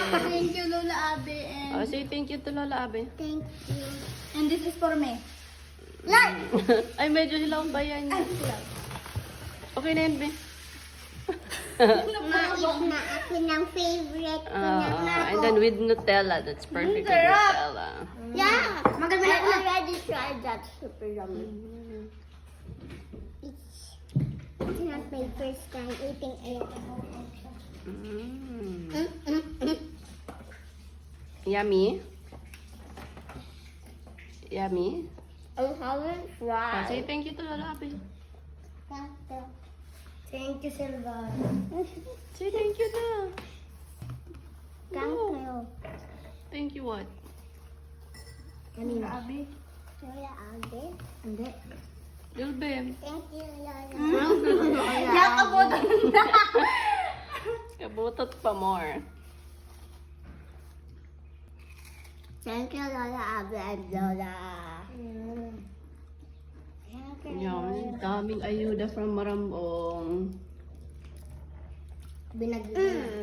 Thank you, Lola Abe. Oh, And say thank you to Lola Abe. Thank you. and this is for me. Ay, medyo hilaw ba yan? Okay na yun, be. Nais na ako ng favorite ko na And then with Nutella, that's perfect with Nutella. Yeah. Maganda I na. already tried that super yummy. It's not my first time eating it. Yummy? Yummy? I haven't Oh, tried. say thank you to Lola Abe. Thank you, Silva. Say thank you to. Thank you. Thank you what? Lola Abe. Lola Abe. Hindi. Little babe. Thank you, Lola. Nakabotan na. Kabutot pa more. Thank you, Lola Abe and Lola. Yan, daming ayuda from Marambong. Binagyan.